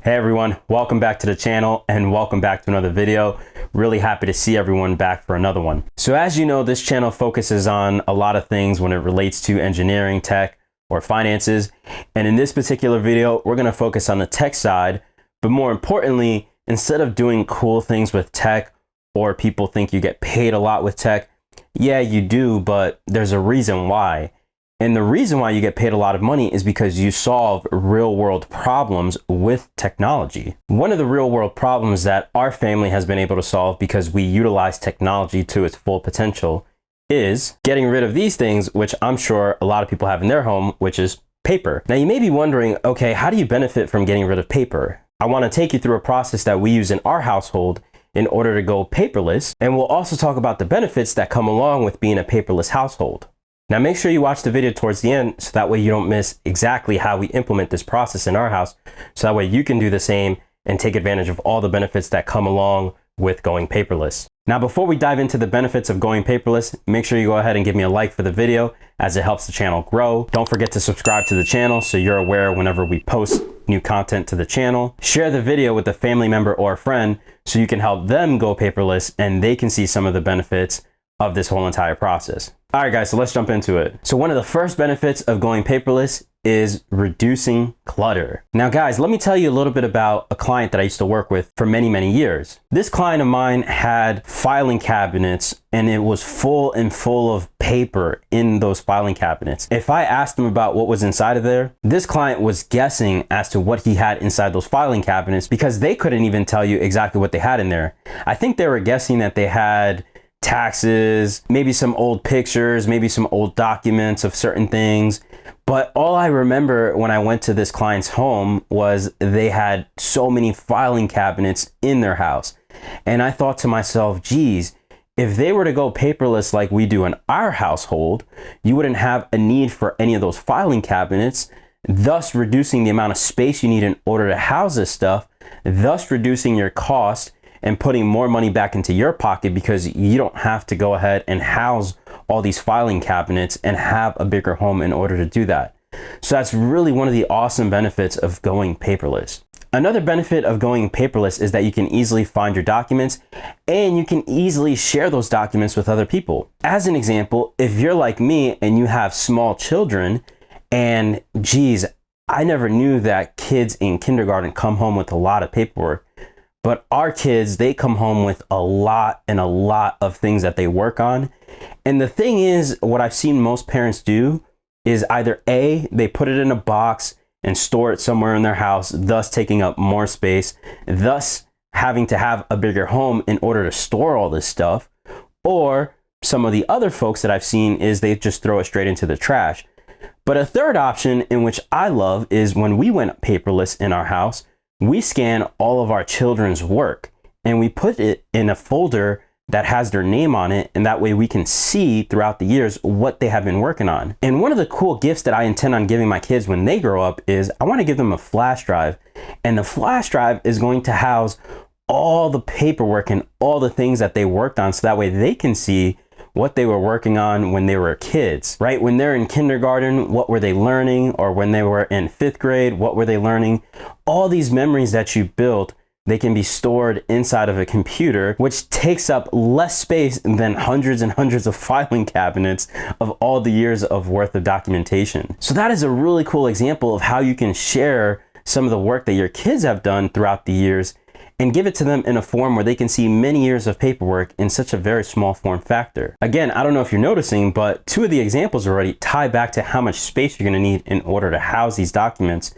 Hey everyone, welcome back to the channel and welcome back to another video. Really happy to see everyone back for another one. So as you know, this channel focuses on a lot of things when it relates to engineering, tech, or finances. And in this particular video, we're gonna focus on the tech side, but more importantly, instead of doing cool things with tech, or people think you get paid a lot with tech, yeah, you do, but there's a reason why. And the reason why you get paid a lot of money is because you solve real world problems with technology. One of the real world problems that our family has been able to solve because we utilize technology to its full potential is getting rid of these things, which I'm sure a lot of people have in their home, which is paper. Now you may be wondering, okay, how do you benefit from getting rid of paper? I want to take you through a process that we use in our household in order to go paperless. And we'll also talk about the benefits that come along with being a paperless household. Now make sure you watch the video towards the end so that way you don't miss exactly how we implement this process in our house. So that way you can do the same and take advantage of all the benefits that come along with going paperless. Now before we dive into the benefits of going paperless, make sure you go ahead and give me a like for the video as it helps the channel grow. Don't forget to subscribe to the channel so you're aware whenever we post new content to the channel. Share the video with a family member or a friend so you can help them go paperless and they can see some of the benefits of this whole entire process. All right, guys, so let's jump into it. So one of the first benefits of going paperless is reducing clutter. Now, guys, let me tell you a little bit about a client that I used to work with for many, many years. This client of mine had filing cabinets and it was full of paper in those filing cabinets. If I asked him about what was inside of there, this client was guessing as to what he had inside those filing cabinets because they couldn't even tell you exactly what they had in there. I think they were guessing that they had taxes, maybe some old pictures, maybe some old documents of certain things. But all I remember when I went to this client's home was they had so many filing cabinets in their house. And I thought to myself, geez, if they were to go paperless like we do in our household, you wouldn't have a need for any of those filing cabinets, thus reducing the amount of space you need in order to house this stuff, thus reducing your cost and putting more money back into your pocket because you don't have to go ahead and house all these filing cabinets and have a bigger home in order to do that. So that's really one of the awesome benefits of going paperless. Another benefit of going paperless is that you can easily find your documents and you can easily share those documents with other people. As an example, if you're like me and you have small children and geez, I never knew that kids in kindergarten come home with a lot of paperwork. But our kids, they come home with a lot of things that they work on. And the thing is, what I've seen most parents do is either A, they put it in a box and store it somewhere in their house, thus taking up more space, thus having to have a bigger home in order to store all this stuff. Or some of the other folks that I've seen is they just throw it straight into the trash. But a third option in which I love is when we went paperless in our house, we scan all of our children's work and we put it in a folder that has their name on it. And that way we can see throughout the years what they have been working on. And one of the cool gifts that I intend on giving my kids when they grow up is I want to give them a flash drive. And the flash drive is going to house all the paperwork and all the things that they worked on. So that way they can see what they were working on when they were kids, right? When they're in kindergarten, what were they learning? Or when they were in 5th grade, what were they learning? All these memories that you built, they can be stored inside of a computer, which takes up less space than hundreds and hundreds of filing cabinets of all the years of worth of documentation. So that is a really cool example of how you can share some of the work that your kids have done throughout the years and give it to them in a form where they can see many years of paperwork in such a very small form factor. Again, I don't know if you're noticing, but two of the examples already tie back to how much space you're gonna need in order to house these documents.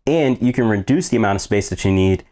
And you can reduce the amount of space that you need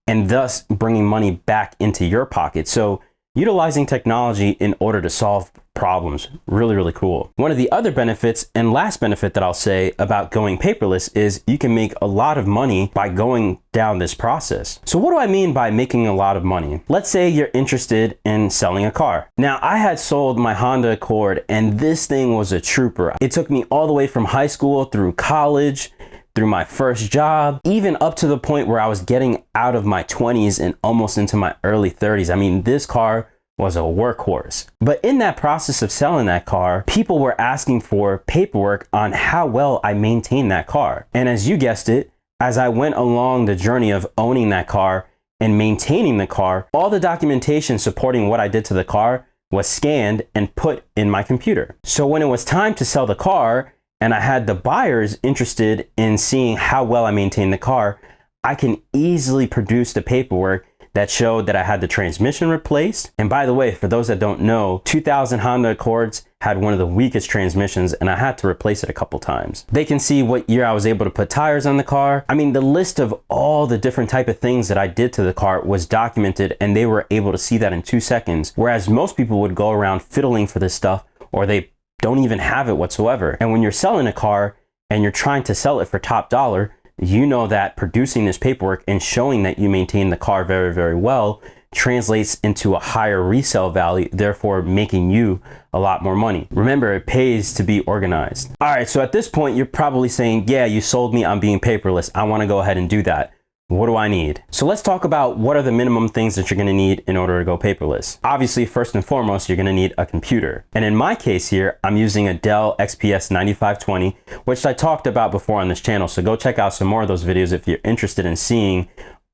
and thus bringing money back into your pocket. So utilizing technology in order to solve problems, really cool. One of the other benefits and last benefit that I'll say about going paperless is you can make a lot of money by going down this process. So what do I mean by making a lot of money? Let's say you're interested in selling a car. Now I had sold my Honda Accord and this thing was a trooper. It took me all the way from high school through college, through my first job, even up to the point where I was getting out of my 20s and almost into my early 30s. I mean, this car was a workhorse. But in that process of selling that car, people were asking for paperwork on how well I maintained that car. And as you guessed it, as I went along the journey of owning that car and maintaining the car, all the documentation supporting what I did to the car was scanned and put in my computer. So when it was time to sell the car and I had the buyers interested in seeing how well I maintained the car, I can easily produce the paperwork that showed that I had the transmission replaced. And by the way, for those that don't know, 2000 Honda Accords had one of the weakest transmissions and I had to replace it a couple times. They can see what year I was able to put tires on the car. I mean, the list of all the different type of things that I did to the car was documented and they were able to see that in 2 seconds. Whereas most people would go around fiddling for this stuff or they don't even have it whatsoever. And when you're selling a car and you're trying to sell it for top dollar, you know that producing this paperwork and showing that you maintain the car very, very well translates into a higher resale value, therefore making you a lot more money. Remember, it pays to be organized. All right, so at this point, you're probably saying, yeah, you sold me on being paperless. I want to go ahead and do that. What do I need? So let's talk about what are the minimum things that you're going to need in order to go paperless. Obviously, first and foremost, you're going to need a computer. And in my case here, I'm using a Dell XPS 9520, which I talked about before on this channel. So go check out some more of those videos if you're interested in seeing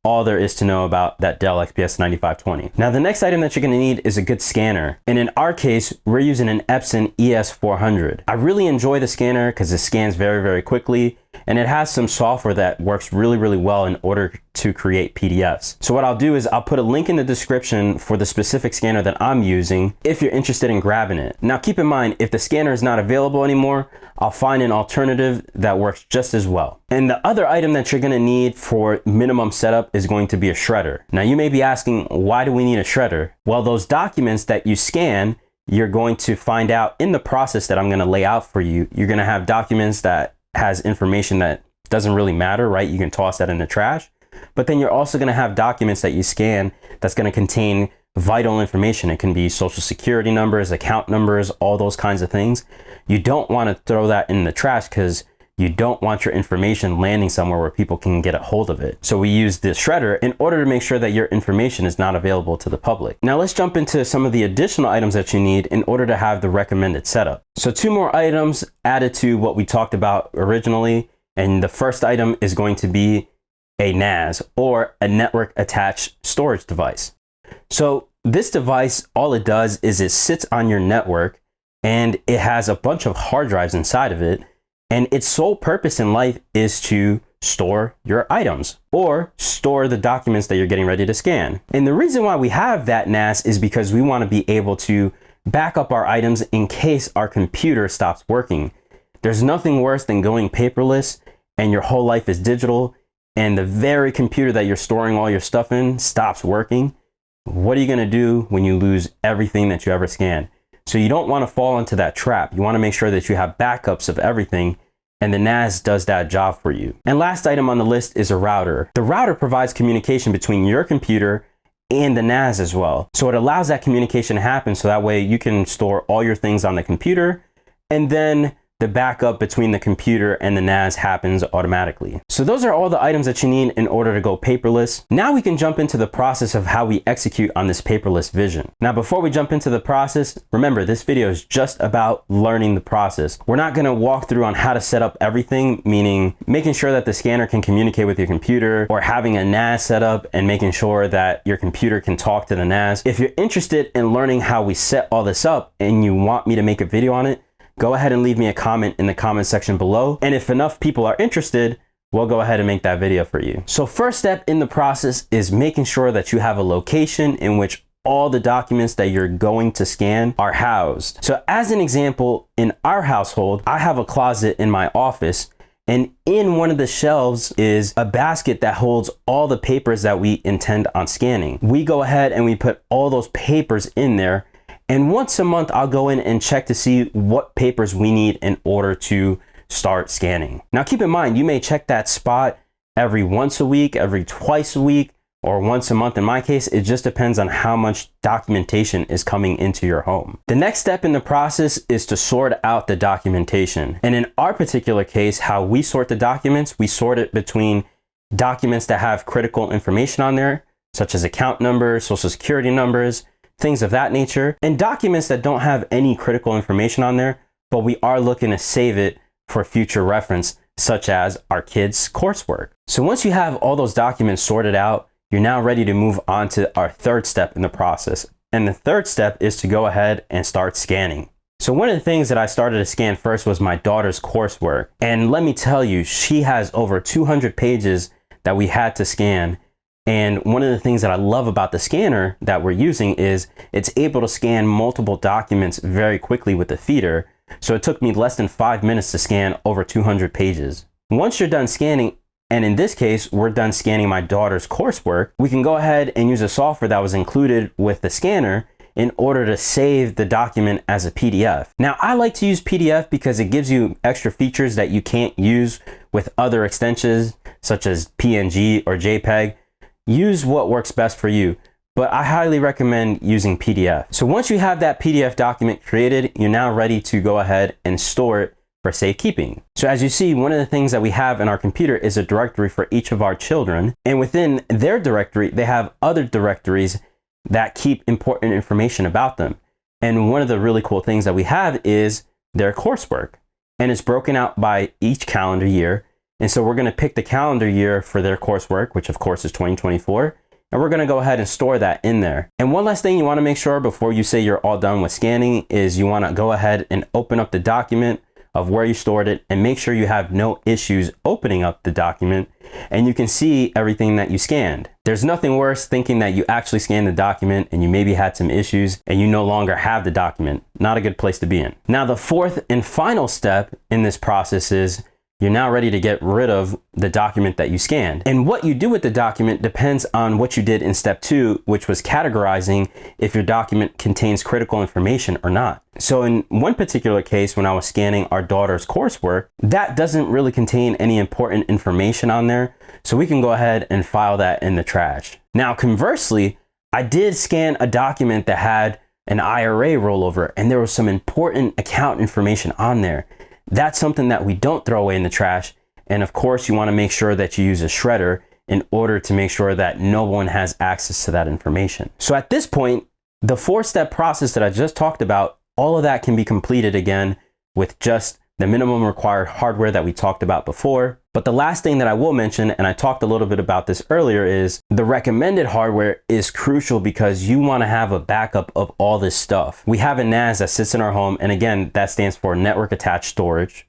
all there is to know about that Dell XPS 9520. Now, the next item that you're going to need is a good scanner. And in our case, we're using an Epson ES400. I really enjoy the scanner because it scans very, very quickly. And it has some software that works really, really well in order to create PDFs. So what I'll do is I'll put a link in the description for the specific scanner that I'm using if you're interested in grabbing it. Now, keep in mind, if the scanner is not available anymore, I'll find an alternative that works just as well. And the other item that you're gonna need for minimum setup is going to be a shredder. Now, you may be asking, why do we need a shredder? Well, those documents that you scan, you're going to find out in the process that I'm gonna lay out for you. You're gonna have documents that has information that doesn't really matter, right? You can toss that in the trash. But then you're also going to have documents that you scan that's going to contain vital information. It can be social security numbers, account numbers, all those kinds of things. You don't want to throw that in the trash because you don't want your information landing somewhere where people can get a hold of it. So we use this shredder in order to make sure that your information is not available to the public. Now let's jump into some of the additional items that you need in order to have the recommended setup. So 2 more items added to what we talked about originally. And the first item is going to be a NAS, or a network attached storage device. So this device, all it does is it sits on your network and it has a bunch of hard drives inside of it. And its sole purpose in life is to store your items or store the documents that you're getting ready to scan. And the reason why we have that NAS is because we want to be able to back up our items in case our computer stops working. There's nothing worse than going paperless and your whole life is digital and the very computer that you're storing all your stuff in stops working. What are you going to do when you lose everything that you ever scanned? So you don't want to fall into that trap. You want to make sure that you have backups of everything, and the NAS does that job for you. And last item on the list is a router. The router provides communication between your computer and the NAS as well. So it allows that communication to happen so that way you can store all your things on the computer, and then the backup between the computer and the NAS happens automatically. So those are all the items that you need in order to go paperless. Now we can jump into the process of how we execute on this paperless vision. Now, before we jump into the process, remember this video is just about learning the process. We're not gonna walk through on how to set up everything, meaning making sure that the scanner can communicate with your computer or having a NAS set up and making sure that your computer can talk to the NAS. If you're interested in learning how we set all this up and you want me to make a video on it, go ahead and leave me a comment in the comment section below. And if enough people are interested, we'll go ahead and make that video for you. So first step in the process is making sure that you have a location in which all the documents that you're going to scan are housed. So as an example, in our household, I have a closet in my office, and in one of the shelves is a basket that holds all the papers that we intend on scanning. We go ahead and we put all those papers in there. And once a month, I'll go in and check to see what papers we need in order to start scanning. Now, keep in mind, you may check that spot every once a week, every twice a week, or once a month. In my case, it just depends on how much documentation is coming into your home. The next step in the process is to sort out the documentation. And in our particular case, how we sort the documents, we sort it between documents that have critical information on there, such as account numbers, social security numbers, things of that nature, and documents that don't have any critical information on there, but we are looking to save it for future reference, such as our kids' coursework. So once you have all those documents sorted out, you're now ready to move on to our third step in the process. And the third step is to go ahead and start scanning. So one of the things that I started to scan first was my daughter's coursework. And let me tell you, she has over 200 pages that we had to scan. And one of the things that I love about the scanner that we're using is it's able to scan multiple documents very quickly with the feeder. So it took me less than 5 minutes to scan over 200 pages. Once you're done scanning, and in this case, we're done scanning my daughter's coursework, we can go ahead and use a software that was included with the scanner in order to save the document as a PDF. Now, I like to use PDF because it gives you extra features that you can't use with other extensions such as PNG or JPEG. Use what works best for you, but I highly recommend using PDF. So once you have that PDF document created, you're now ready to go ahead and store it for safekeeping. So as you see, one of the things that we have in our computer is a directory for each of our children. And within their directory, they have other directories that keep important information about them. And one of the really cool things that we have is their coursework. And it's broken out by each calendar year. And so we're going to pick the calendar year for their coursework, which of course is 2024. And we're going to go ahead and store that in there. And one last thing you want to make sure before you say you're all done with scanning is you want to go ahead and open up the document of where you stored it and make sure you have no issues opening up the document and you can see everything that you scanned. There's nothing worse thinking that you actually scanned the document and you maybe had some issues and you no longer have the document. Not a good place to be in. Now, the fourth and final step in this process is you're now ready to get rid of the document that you scanned. And what you do with the document depends on what you did in step 2, which was categorizing if your document contains critical information or not. So in one particular case, when I was scanning our daughter's coursework, that doesn't really contain any important information on there. So we can go ahead and file that in the trash. Now, conversely, I did scan a document that had an IRA rollover and there was some important account information on there. That's something that we don't throw away in the trash. And of course, you want to make sure that you use a shredder in order to make sure that no one has access to that information. So at this point, the 4-step process that I just talked about, all of that can be completed again with just the minimum required hardware that we talked about before. But the last thing that I will mention, and I talked a little bit about this earlier, is the recommended hardware is crucial because you want to have a backup of all this stuff. We have a NAS that sits in our home, and again, that stands for network attached storage.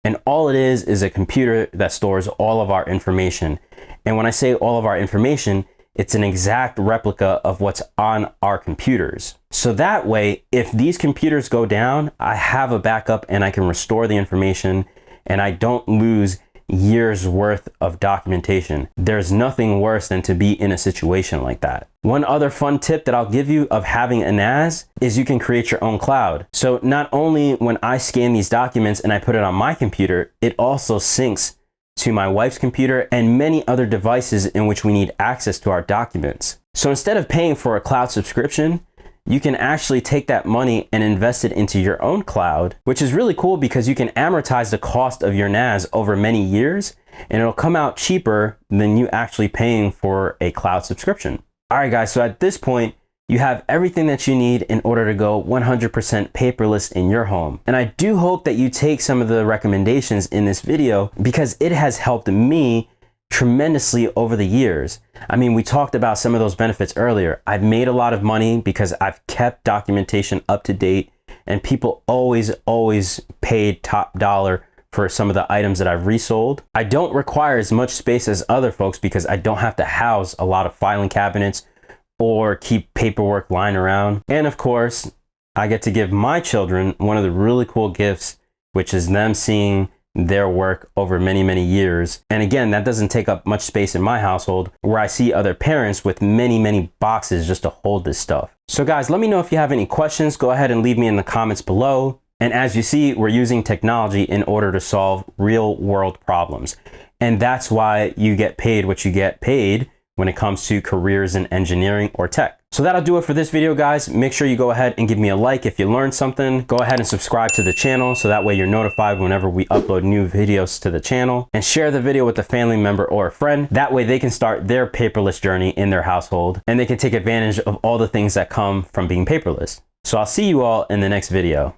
And all it is a computer that stores all of our information. And when I say all of our information, it's an exact replica of what's on our computers. So that way, if these computers go down, I have a backup and I can restore the information and I don't lose years worth of documentation. There's nothing worse than to be in a situation like that. One other fun tip that I'll give you of having a NAS is you can create your own cloud. So not only when I scan these documents and I put it on my computer, it also syncs to my wife's computer and many other devices in which we need access to our documents. So instead of paying for a cloud subscription, you can actually take that money and invest it into your own cloud, which is really cool because you can amortize the cost of your NAS over many years and it'll come out cheaper than you actually paying for a cloud subscription. All right, guys, so at this point, you have everything that you need in order to go 100% paperless in your home. And I do hope that you take some of the recommendations in this video because it has helped me tremendously over the years. I mean, we talked about some of those benefits earlier. I've made a lot of money because I've kept documentation up to date and people always paid top dollar for some of the items that I've resold. I don't require as much space as other folks because I don't have to house a lot of filing cabinets or keep paperwork lying around. And of course, I get to give my children one of the really cool gifts, which is them seeing their work over many, many years. And again, that doesn't take up much space in my household where I see other parents with many, many boxes just to hold this stuff. So guys, let me know if you have any questions. Go ahead and leave me in the comments below. And as you see, we're using technology in order to solve real world problems. And that's why you get paid what you get paid when it comes to careers in engineering or tech. So that'll do it for this video, guys. Make sure you go ahead and give me a like if you learned something. Go ahead and subscribe to the channel so that way you're notified whenever we upload new videos to the channel. And share the video with a family member or a friend. That way they can start their paperless journey in their household and they can take advantage of all the things that come from being paperless. So I'll see you all in the next video.